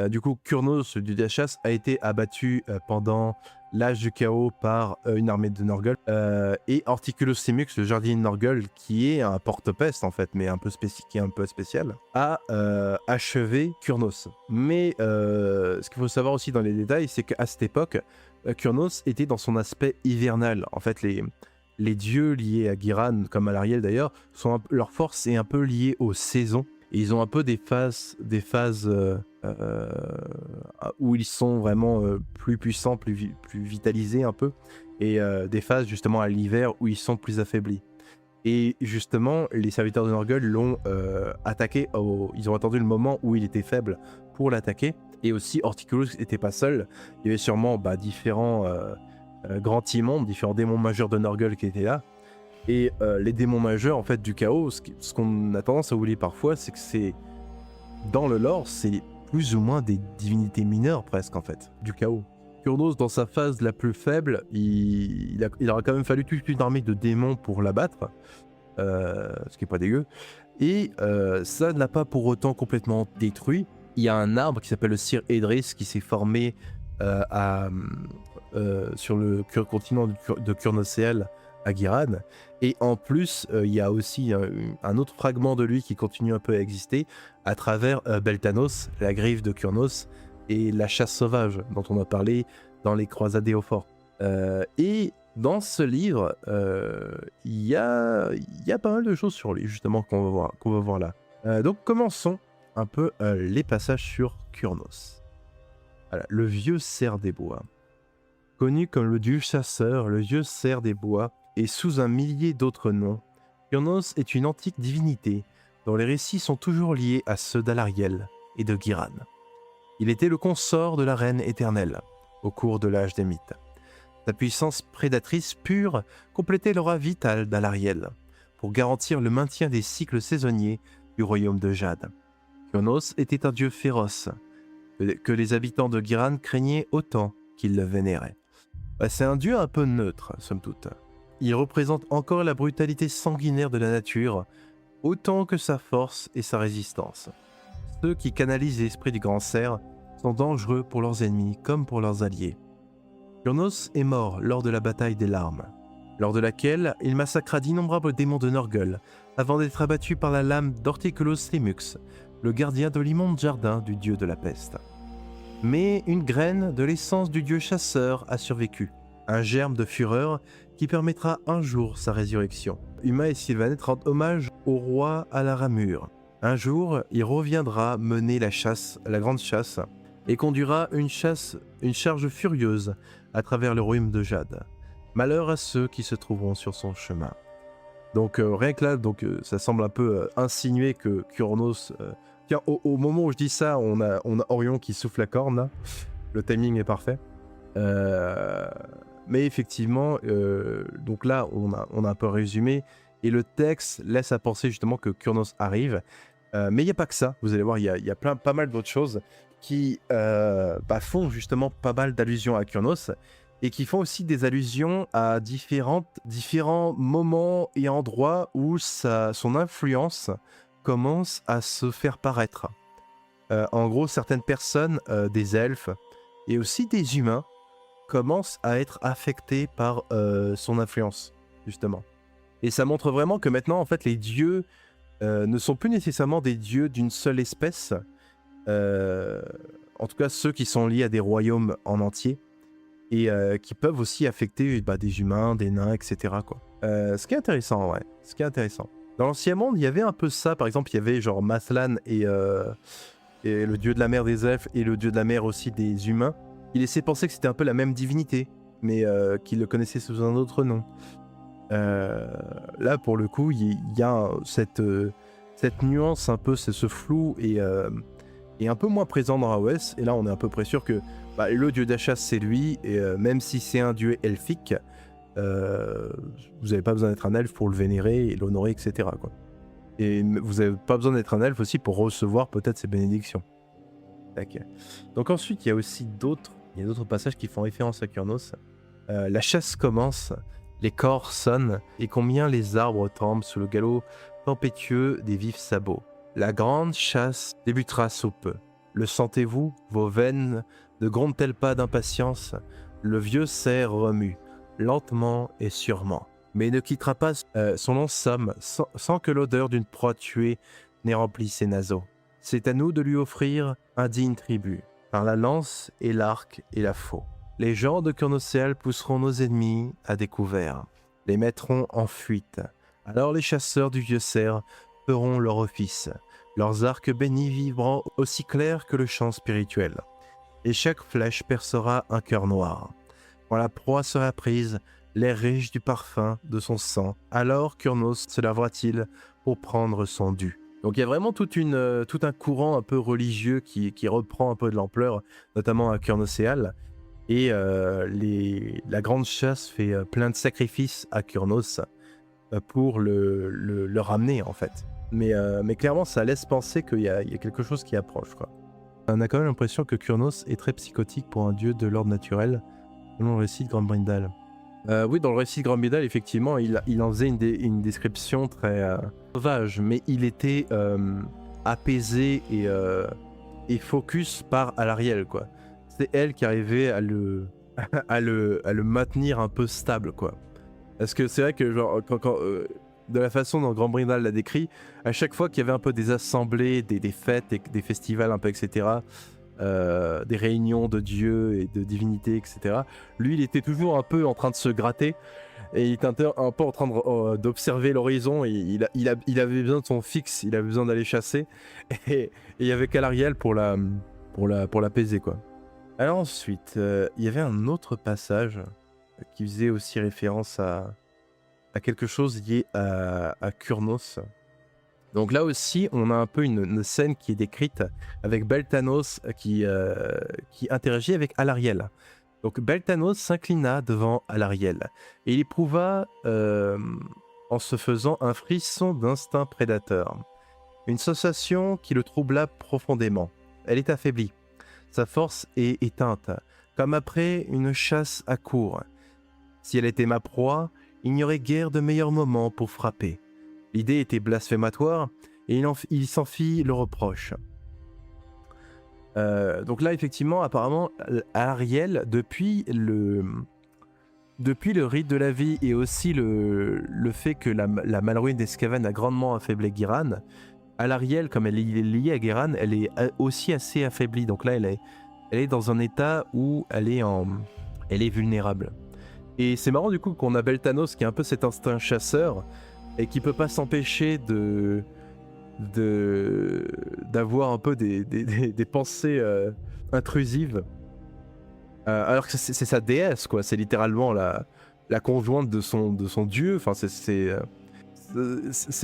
Du coup, Kurnos, le dieu de la chasse, a été abattu pendant l'âge du chaos par une armée de Norgul. Et Horticulus Simux, le jardinier de Norgul, qui est un porte-peste en fait, mais qui est un peu spécial, a achevé Kurnos. Mais ce qu'il faut savoir aussi dans les détails, c'est qu'à cette époque, Kurnos était dans son aspect hivernal. En fait, les dieux liés à Giran, comme à l'Ariel d'ailleurs, leur force est un peu liée aux saisons. Et ils ont un peu des phases où ils sont vraiment plus puissants, plus vitalisés un peu, et des phases justement à l'hiver où ils sont plus affaiblis. Et justement, les serviteurs de Norgul l'ont attaqué, ils ont attendu le moment où il était faible pour l'attaquer. Et aussi, Horticulus n'était pas seul, il y avait sûrement différents grands immondes, différents démons majeurs de Norgul qui étaient là. Et les démons majeurs en fait du chaos, ce qu'on a tendance à oublier parfois, c'est que c'est dans le lore, c'est plus ou moins des divinités mineures presque en fait, du chaos. Kurnos, dans sa phase la plus faible, il aura quand même fallu toute une armée de démons pour l'abattre, ce qui est pas dégueu. Et ça ne l'a pas pour autant complètement détruit. Il y a un arbre qui s'appelle le Sir Edris qui s'est formé sur le continent de Kurnocéal à Giran. Et en plus, il y a aussi un autre fragment de lui qui continue un peu à exister à travers Beltanos, la griffe de Kurnos, et la chasse sauvage dont on a parlé dans les croisades Éophores. Et dans ce livre, il y a pas mal de choses sur lui, justement, qu'on va voir là. Donc commençons un peu les passages sur Kurnos. Voilà, le vieux cerf des bois. Connu comme le dieu chasseur, le vieux cerf des bois, et sous un millier d'autres noms, Kurnos est une antique divinité dont les récits sont toujours liés à ceux d'Alariel et de Giran. Il était le consort de la reine éternelle au cours de l'âge des mythes. Sa puissance prédatrice pure complétait l'aura vitale d'Alariel pour garantir le maintien des cycles saisonniers du royaume de Jade. Kurnos était un dieu féroce que les habitants de Giran craignaient autant qu'ils le vénéraient. C'est un dieu un peu neutre, somme toute. Il représente encore la brutalité sanguinaire de la nature, autant que sa force et sa résistance. Ceux qui canalisent l'esprit du grand cerf sont dangereux pour leurs ennemis comme pour leurs alliés. Kurnos est mort lors de la bataille des larmes, lors de laquelle il massacra d'innombrables démons de Norgul, avant d'être abattu par la lame d'Horticulus Simux, le gardien de l'immonde jardin du dieu de la peste. Mais une graine de l'essence du dieu chasseur a survécu, un germe de fureur qui permettra un jour sa résurrection. Uma et Sylvaneth rendent hommage au roi à la ramure. Un jour, il reviendra mener la chasse, la grande chasse, et conduira une charge furieuse à travers le royaume de Jade. Malheur à ceux qui se trouveront sur son chemin. Donc rien que là, ça semble un peu insinuer que Kurnos... Tiens, au moment où je dis ça, on a Orion qui souffle la corne, là. Le timing est parfait. Mais effectivement, donc là, on a un peu résumé, et le texte laisse à penser justement que Kurnos arrive. Mais il n'y a pas que ça, vous allez voir, il y a pas mal d'autres choses qui font justement pas mal d'allusions à Kurnos, et qui font aussi des allusions à différents moments et endroits où son influence commence à se faire paraître. En gros, certaines personnes, des elfes, et aussi des humains, commencent à être affectés par son influence, justement. Et ça montre vraiment que maintenant, en fait, les dieux ne sont plus nécessairement des dieux d'une seule espèce, en tout cas ceux qui sont liés à des royaumes en entier, et qui peuvent aussi affecter des humains, des nains, etc. quoi. Ce qui est intéressant, ouais. Ce qui est intéressant. Dans l'Ancien Monde, il y avait un peu ça. Par exemple, il y avait genre Maslan et le dieu de la mer des elfes et le dieu de la mer aussi des humains. Il laissait penser que c'était un peu la même divinité, mais qu'il le connaissait sous un autre nom. Là, pour le coup, il y a cette nuance, un peu, ce flou et un peu moins présent dans AOS. Et là, on est à peu près sûr que le dieu de la chasse, c'est lui. Et même si c'est un dieu elfique, vous n'avez pas besoin d'être un elfe pour le vénérer et l'honorer, etc. quoi. Et vous n'avez pas besoin d'être un elfe aussi pour recevoir peut-être ses bénédictions. Tac. Donc ensuite, il y a aussi d'autres passages qui font référence à Kurnos. La chasse commence, les cors sonnent, et combien les arbres tremblent sous le galop tempétueux des vifs sabots. La grande chasse débutera sous peu. Le sentez-vous? Vos veines ne grondent-elles pas d'impatience? Le vieux cerf remue, lentement et sûrement, mais ne quittera pas son long somme sans que l'odeur d'une proie tuée n'ait rempli ses naseaux. C'est à nous de lui offrir un digne tribut, par la lance et l'arc et la faux. Les gens de Kurnocéal pousseront nos ennemis à découvert, les mettront en fuite. Alors les chasseurs du vieux cerf feront leur office, leurs arcs bénis vibrant aussi clairs que le chant spirituel. Et chaque flèche percera un cœur noir. Quand la proie sera prise, l'air riche du parfum de son sang, alors Kurnos se lavera-t-il pour prendre son dû. Donc il y a vraiment tout un courant un peu religieux qui reprend un peu de l'ampleur, notamment à Kurnocéal. Et la grande chasse fait plein de sacrifices à Kurnos pour le ramener en fait. Mais clairement ça laisse penser qu'il y a quelque chose qui approche, quoi. On a quand même l'impression que Kurnos est très psychotique pour un dieu de l'ordre naturel, selon le récit de Grombrindal. Oui, dans le récit de Grombrindal, effectivement, il en faisait une description très sauvage, mais il était apaisé et focus par Alarielle, quoi. C'est elle qui arrivait à le maintenir un peu stable, quoi. Parce que c'est vrai que genre, de la façon dont Grombrindal l'a décrit, à chaque fois qu'il y avait un peu des assemblées, des fêtes, des festivals un peu, etc., des réunions de dieux et de divinités, etc., lui, il était toujours un peu en train de se gratter, et il était un peu en train d'observer l'horizon, et il avait besoin de son fixe, il avait besoin d'aller chasser, et il y avait qu'Alarielle pour l'apaiser, quoi. Alors ensuite, il y avait un autre passage qui faisait aussi référence à quelque chose lié à Kurnos. Donc là aussi, on a un peu une scène qui est décrite avec Beltanos qui interagit avec Alarielle. Donc Beltanos s'inclina devant Alarielle et il éprouva en se faisant un frisson d'instinct prédateur. Une sensation qui le troubla profondément. Elle est affaiblie. Sa force est éteinte, comme après une chasse à court. Si elle était ma proie, il n'y aurait guère de meilleur moment pour frapper. L'idée était blasphématoire et il s'en fit le reproche. Donc là, effectivement, apparemment, Ariel, depuis le rite de la vie et aussi le fait que la Malruine d'Escaven a grandement affaibli Giran, Alarielle, comme elle est liée à Giran, elle est aussi assez affaiblie. Donc là, elle est dans un état où elle est vulnérable. Et c'est marrant du coup qu'on a Beltanos qui a un peu cet instinct chasseur et qui peut pas s'empêcher d'avoir un peu des pensées intrusives. Alors que c'est sa déesse, quoi. C'est littéralement la conjointe de son dieu. Enfin, c'est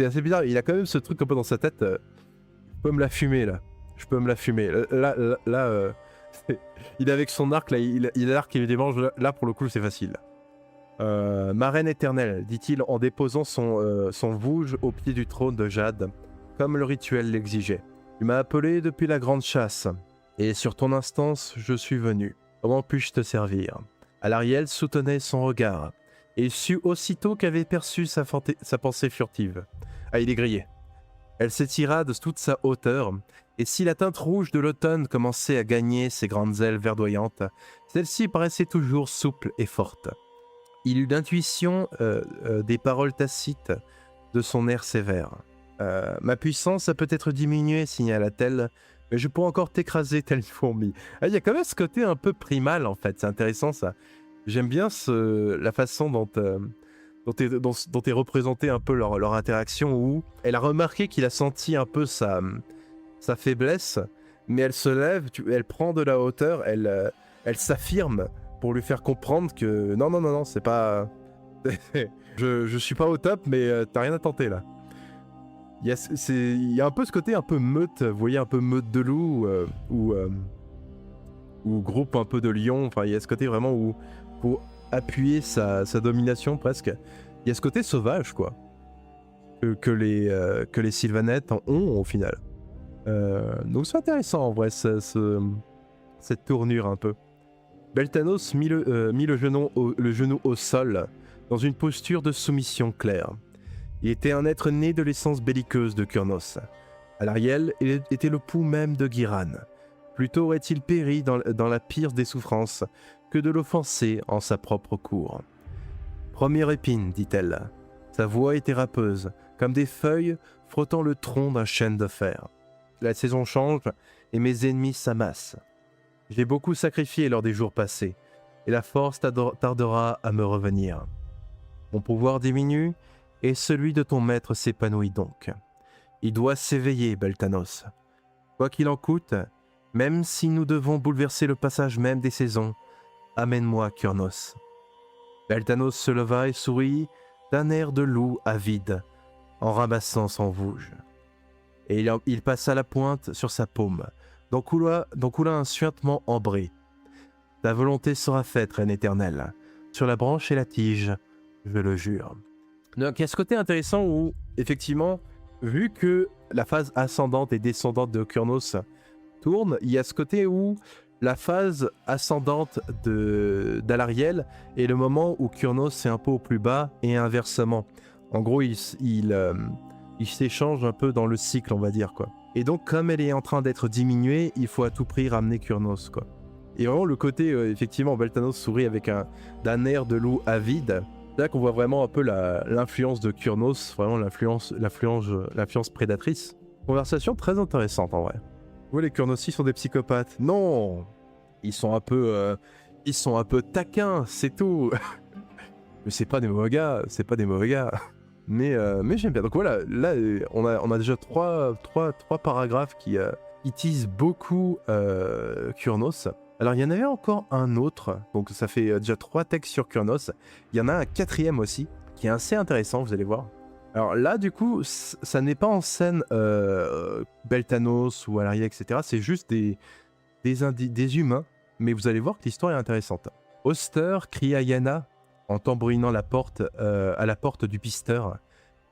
assez bizarre. Il a quand même ce truc un peu dans sa tête. Je peux me la fumer là. Je peux me la fumer. Là il est avec son arc là. Il a l'arc qui lui démange. Là pour le coup c'est facile. Ma reine éternelle, dit-il en déposant son vouge au pied du trône de Jade, comme le rituel l'exigeait. Tu m'as appelé depuis la grande chasse, et sur ton instance, je suis venu. Comment puis-je te servir? Alarielle soutenait son regard, et sut aussitôt qu'avait perçu sa pensée furtive. Ah, il est grillé. Elle s'étira de toute sa hauteur, et si la teinte rouge de l'automne commençait à gagner ses grandes ailes verdoyantes, celle-ci paraissait toujours souple et forte. Il eut l'intuition des paroles tacites de son air sévère. Ma puissance a peut-être diminué, signala-t-elle, mais je pourrais encore t'écraser telle une fourmi. Ah, il y a quand même ce côté un peu primal, en fait. C'est intéressant, ça. J'aime bien la façon dont est représentée un peu leur interaction, où elle a remarqué qu'il a senti un peu sa faiblesse, mais elle se lève, elle prend de la hauteur, elle s'affirme, pour lui faire comprendre que non, c'est pas... je suis pas au top, mais t'as rien à tenter là. Il y a un peu ce côté un peu meute, vous voyez, un peu meute de loup, ou groupe un peu de lions, enfin il y a ce côté vraiment où pour appuyer sa domination presque, il y a ce côté sauvage quoi, que les Sylvanettes ont au final. Donc c'est intéressant en vrai, cette tournure un peu. Beltanos mit le genou au sol, dans une posture de soumission claire. Il était un être né de l'essence belliqueuse de Kurnos. Alarielle était le pouls même de Giran. Plutôt aurait-il péri dans la pire des souffrances que de l'offenser en sa propre cour. Première épine, dit-elle. Sa voix était râpeuse, comme des feuilles frottant le tronc d'un chêne de fer. La saison change et mes ennemis s'amassent. J'ai beaucoup sacrifié lors des jours passés, et la force tardera à me revenir. Mon pouvoir diminue, et celui de ton maître s'épanouit donc. Il doit s'éveiller, Beltanos. Quoi qu'il en coûte, même si nous devons bouleverser le passage même des saisons, amène-moi Kurnos. Beltanos se leva et sourit d'un air de loup avide, en ramassant son vouge. Et il passa la pointe sur sa paume, dont coula un suintement ambré. Ta volonté sera faite, reine éternelle, sur la branche et la tige, je le jure. Donc il y a ce côté intéressant où, effectivement, vu que la phase ascendante et descendante de Kurnos tourne, il y a ce côté où la phase ascendante d'Alarielle est le moment où Kurnos est un peu au plus bas et inversement. En gros, il s'échange un peu dans le cycle, on va dire, quoi. Et donc, comme elle est en train d'être diminuée, il faut à tout prix ramener Kurnos, quoi. Et vraiment, le côté, effectivement, Beltanos sourit avec d'un air de loup avide. C'est là qu'on voit vraiment un peu l'influence de Kurnos, vraiment l'influence prédatrice. Conversation très intéressante, en vrai. Ouais, les Kurnosi sont des psychopathes. Non, ils sont un peu taquins, c'est tout. Mais c'est pas des mauvais gars, Mais j'aime bien. Donc voilà, là, on a déjà trois paragraphes qui teasent beaucoup Kurnos. Alors, il y en avait encore un autre, donc ça fait déjà 3 textes sur Kurnos. Il y en a un 4e aussi, qui est assez intéressant, vous allez voir. Alors là, du coup, ça n'est pas en scène Beltanos ou Alaria, etc. C'est juste des humains, mais vous allez voir que l'histoire est intéressante. Oster crie à Yana en tambourinant à la porte du pisteur.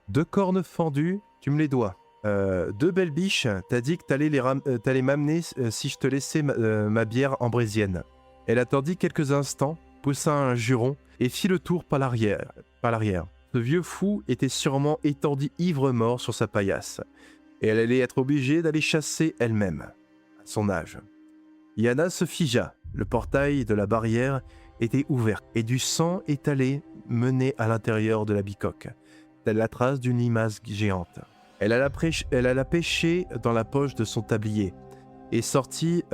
2 cornes fendues, tu me les dois. 2 belles biches, t'as dit que t'allais m'amener si je te laissais ma bière ambrésienne. Elle attendit quelques instants, poussa un juron et fit le tour par l'arrière. Ce vieux fou était sûrement étendu ivre-mort sur sa paillasse, et elle allait être obligée d'aller chasser elle-même, à son âge. Yana se figea, le portail de la barrière était ouvert, et du sang étalé menait à l'intérieur de la bicoque, telle la trace d'une limace géante. Elle alla pêcher dans la poche de son tablier, et sortit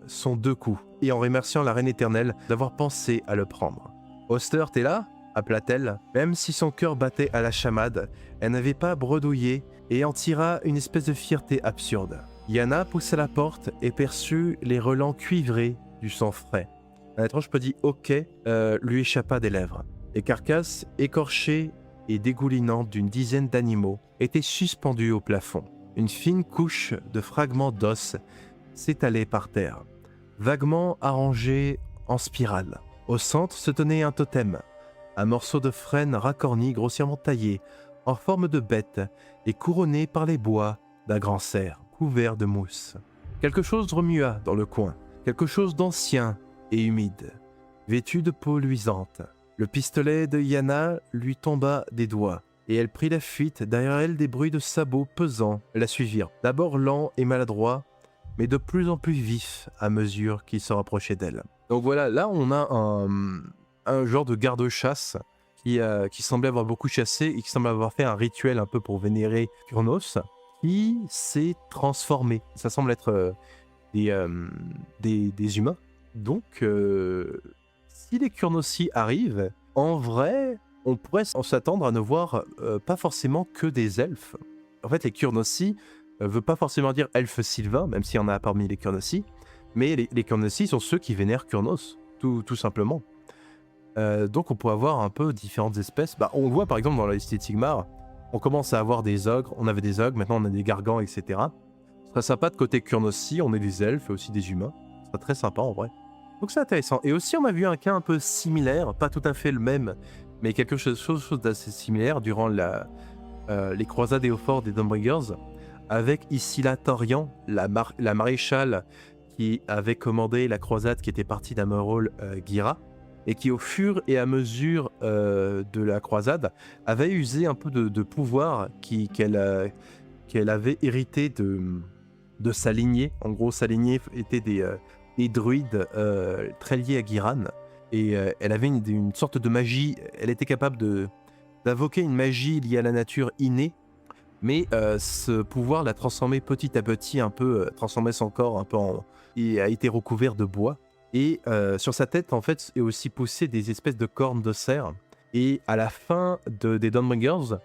son 2 coups, et en remerciant la reine éternelle d'avoir pensé à le prendre. « Oster, t'es là ?» appela-t-elle. Même si son cœur battait à la chamade, elle n'avait pas bredouillé et en tira une espèce de fierté absurde. Yana poussa la porte et perçut les relents cuivrés du sang frais. Un étrange petit hoquet lui échappa des lèvres. Les carcasses écorchées et dégoulinantes d'une dizaine d'animaux étaient suspendues au plafond. Une fine couche de fragments d'os s'étalait par terre, vaguement arrangée en spirale. Au centre se tenait un totem, un morceau de frêne racorni grossièrement taillé, en forme de bête et couronné par les bois d'un grand cerf, couvert de mousse. Quelque chose remua dans le coin, quelque chose d'ancien et humide, vêtu de peau luisante. Le pistolet de Yana lui tomba des doigts, et elle prit la fuite. Derrière elle, des bruits de sabots pesants la suivirent, d'abord lents et maladroits, mais de plus en plus vifs à mesure qu'il se rapprochait d'elle. Donc voilà, là on a un genre de garde-chasse qui semblait avoir beaucoup chassé et qui semble avoir fait un rituel un peu pour vénérer Kurnos, qui s'est transformé. Ça semble être des humains. Donc, si les Kurnosi arrivent, en vrai, on pourrait s'attendre à ne voir pas forcément que des elfes. En fait, les Kurnosi veut pas forcément dire elfes sylvains, même s'il y en a parmi les Kurnosi, mais les Kurnosi sont ceux qui vénèrent Kurnos, tout simplement. Donc on peut avoir un peu différentes espèces. On le voit par exemple dans la liste de Sigmar, on commence à avoir des ogres, on avait des ogres, maintenant on a des gargants, etc. Ce serait sympa de côté Kurnosi, on est des elfes et aussi des humains. Ce serait très sympa en vrai. Donc c'est intéressant. Et aussi on a vu un cas un peu similaire, pas tout à fait le même, mais quelque chose d'assez similaire durant les croisades et Eofor des Dawnbringers, avec Ysilla Torian, la maréchale qui avait commandé la croisade qui était partie d'Amerol Gira, et qui au fur et à mesure de la croisade avait usé un peu de pouvoir qu'elle avait hérité de sa lignée. En gros, sa lignée était des druides très liés à Giran. Et elle avait une sorte de magie. Elle était capable d'invoquer une magie liée à la nature innée. Mais ce pouvoir l'a transformé petit à petit, un peu, transformé son corps un peu et a été recouvert de bois. Et sur sa tête, en fait, est aussi poussé des espèces de cornes de cerf. Et à la fin des Dawnbringers,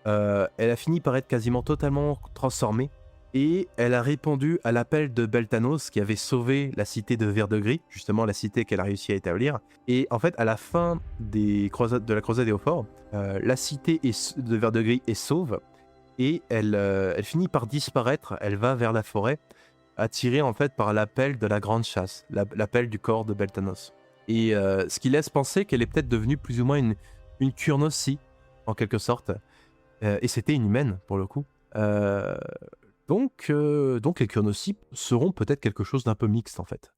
elle a fini par être quasiment totalement transformée. Et elle a répondu à l'appel de Beltanos qui avait sauvé la cité de Vert-de-Gris, justement la cité qu'elle a réussi à établir. Et en fait, à la fin de la croisade d'Eofor, la cité de Vert-de-Gris est sauve. Et elle finit par disparaître, elle va vers la forêt, attirée en fait par l'appel de la grande chasse, l'appel du corps de Beltanos. Et ce qui laisse penser qu'elle est peut-être devenue plus ou moins une Kurnosi, en quelque sorte. Et c'était une humaine, pour le coup. Donc les Kurnosi seront peut-être quelque chose d'un peu mixte, en fait.